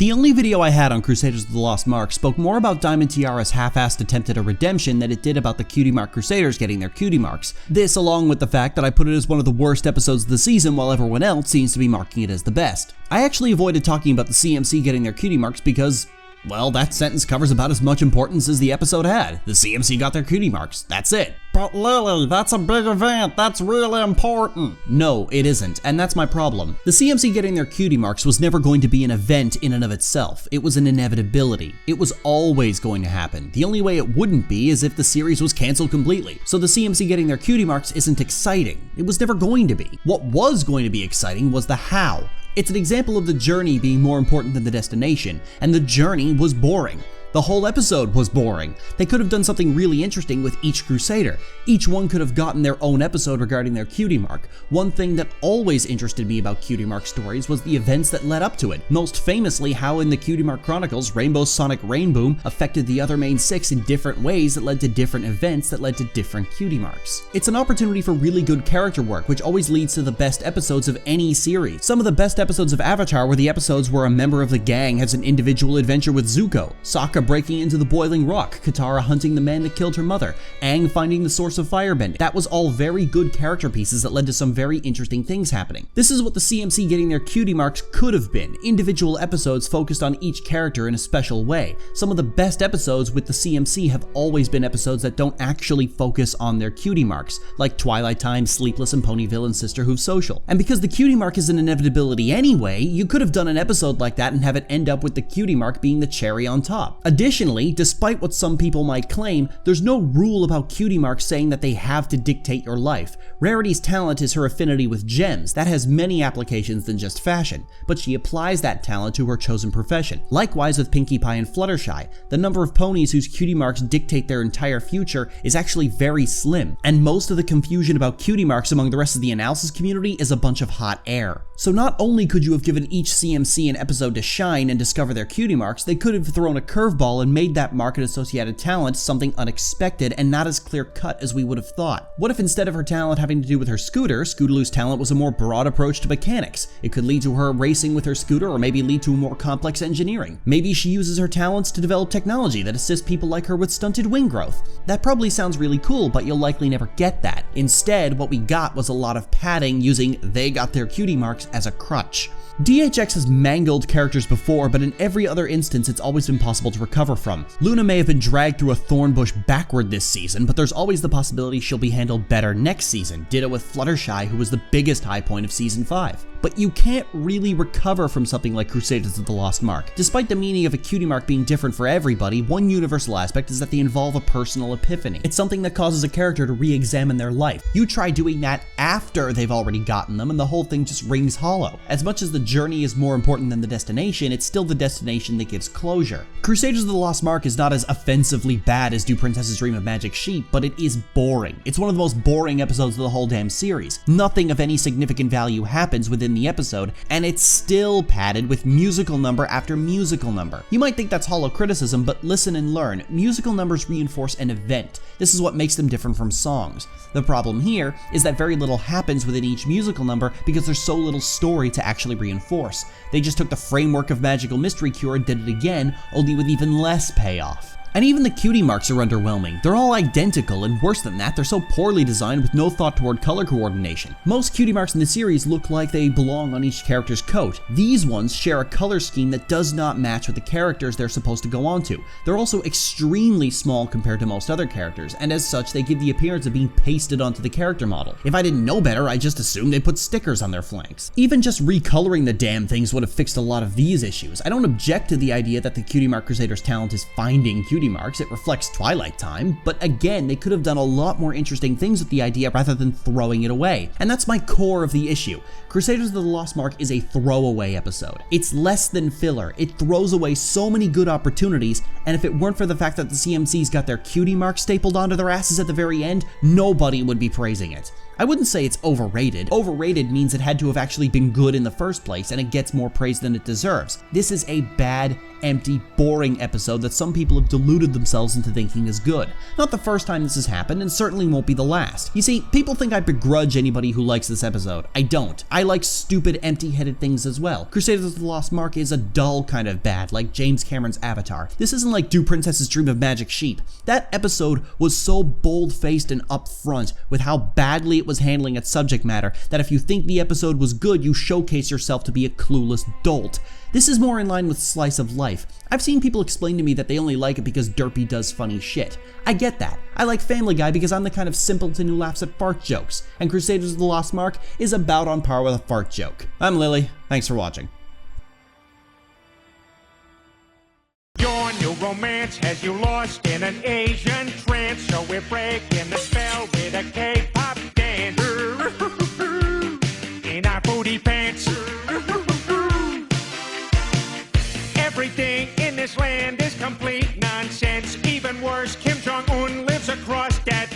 The only video I had on Crusaders of the Lost Mark spoke more about Diamond Tiara's half-assed attempt at a redemption than it did about the Cutie Mark Crusaders getting their cutie marks. This along with the fact that I put it as one of the worst episodes of the season while everyone else seems to be marking it as the best. I actually avoided talking about the CMC getting their cutie marks because, well, that sentence covers about as much importance as the episode had. The CMC got their cutie marks, that's it. But Lily, that's a big event, that's really important. No, it isn't, and that's my problem. The CMC getting their cutie marks was never going to be an event in and of itself. It was an inevitability. It was always going to happen. The only way it wouldn't be is if the series was cancelled completely. So the CMC getting their cutie marks isn't exciting. It was never going to be. What was going to be exciting was the how. It's an example of the journey being more important than the destination, and the journey was boring. The whole episode was boring. They could have done something really interesting with each Crusader. Each one could have gotten their own episode regarding their cutie mark. One thing that always interested me about cutie mark stories was the events that led up to it. Most famously, how in the Cutie Mark Chronicles, Rainbow Sonic Rainboom affected the other main 6 in different ways that led to different events that led to different cutie marks. It's an opportunity for really good character work, which always leads to the best episodes of any series. Some of the best episodes of Avatar were the episodes where a member of the gang has an individual adventure with Zuko, Sokka breaking into the boiling rock, Katara hunting the man that killed her mother, Aang finding the source of firebending. That was all very good character pieces that led to some very interesting things happening. This is what the CMC getting their cutie marks could have been, individual episodes focused on each character in a special way. Some of the best episodes with the CMC have always been episodes that don't actually focus on their cutie marks, like Twilight Time, Sleepless, and Ponyville and Sisterhood Social. And because the cutie mark is an inevitability anyway, you could have done an episode like that and have it end up with the cutie mark being the cherry on top. Additionally, despite what some people might claim, there's no rule about cutie marks saying that they have to dictate your life. Rarity's talent is her affinity with gems. That has many applications than just fashion, but she applies that talent to her chosen profession. Likewise with Pinkie Pie and Fluttershy, the number of ponies whose cutie marks dictate their entire future is actually very slim, and most of the confusion about cutie marks among the rest of the analysis community is a bunch of hot air. So not only could you have given each CMC an episode to shine and discover their cutie marks, they could have thrown a curveball and made that mark and associated talent something unexpected and not as clear-cut as we would have thought. What if instead of her talent having to do with her scooter, Scootaloo's talent was a more broad approach to mechanics? It could lead to her racing with her scooter or maybe lead to more complex engineering. Maybe she uses her talents to develop technology that assists people like her with stunted wing growth. That probably sounds really cool, but you'll likely never get that. Instead, what we got was a lot of padding using they got their cutie marks as a crutch. DHX has mangled characters before, but in every other instance it's always been possible to recover from. Luna may have been dragged through a thorn bush backward this season, but there's always the possibility she'll be handled better next season. Ditto with Fluttershy, who was the biggest high point of season 5. But you can't really recover from something like Crusaders of the Lost Mark. Despite the meaning of a cutie mark being different for everybody, one universal aspect is that they involve a personal epiphany. It's something that causes a character to re-examine their life. You try doing that after they've already gotten them and the whole thing just rings hollow. As much as the journey is more important than the destination, it's still the destination that gives closure. Crusaders of the Lost Mark is not as offensively bad as Do Princesses Dream of Magic Sheep, but it is boring. It's one of the most boring episodes of the whole damn series. Nothing of any significant value happens within the episode, and it's still padded with musical number after musical number. You might think that's hollow criticism, but listen and learn. Musical numbers reinforce an event. This is what makes them different from songs. The problem here is that very little happens within each musical number because there's so little story to actually reinforce. They just took the framework of Magical Mystery Cure and did it again, only with even less payoff. And even the cutie marks are underwhelming. They're all identical, and worse than that, they're so poorly designed with no thought toward color coordination. Most cutie marks in the series look like they belong on each character's coat. These ones share a color scheme that does not match with the characters they're supposed to go onto. They're also extremely small compared to most other characters, and as such, they give the appearance of being pasted onto the character model. If I didn't know better, I just assumed they put stickers on their flanks. Even just recoloring the damn things would have fixed a lot of these issues. I don't object to the idea that the Cutie Mark Crusaders' talent is finding cutie marks. It reflects Twilight Time, but again, they could have done a lot more interesting things with the idea rather than throwing it away. And that's my core of the issue. Crusaders of the Lost Mark is a throwaway episode. It's less than filler. It throws away so many good opportunities, and if it weren't for the fact that the CMCs got their cutie marks stapled onto their asses at the very end, nobody would be praising it. I wouldn't say it's overrated. Overrated means it had to have actually been good in the first place, and it gets more praise than it deserves. This is a bad, empty, boring episode that some people have deluded themselves into thinking is good. Not the first time this has happened, and certainly won't be the last. You see, people think I begrudge anybody who likes this episode. I don't. I like stupid, empty-headed things as well. Crusaders of the Lost Mark is a dull kind of bad, like James Cameron's Avatar. This isn't like Do Princesses Dream of Magic Sheep. That episode was so bold-faced and upfront with how badly it was handling its subject matter that if you think the episode was good, you showcase yourself to be a clueless dolt. This is more in line with Slice of Life. I've seen people explain to me that they only like it because Derpy does funny shit. I get that. I like Family Guy because I'm the kind of simpleton who laughs at fart jokes, and Crusaders of the Lost Mark is about on par with a fart joke. I'm Lily. Thanks for watching. Your new romance has you lost in an Asian trance, so we're breaking the spell with a K-pop dance in our booty pants. Everything in this land is complete nonsense. Even worse, Kim Jong-un lives across that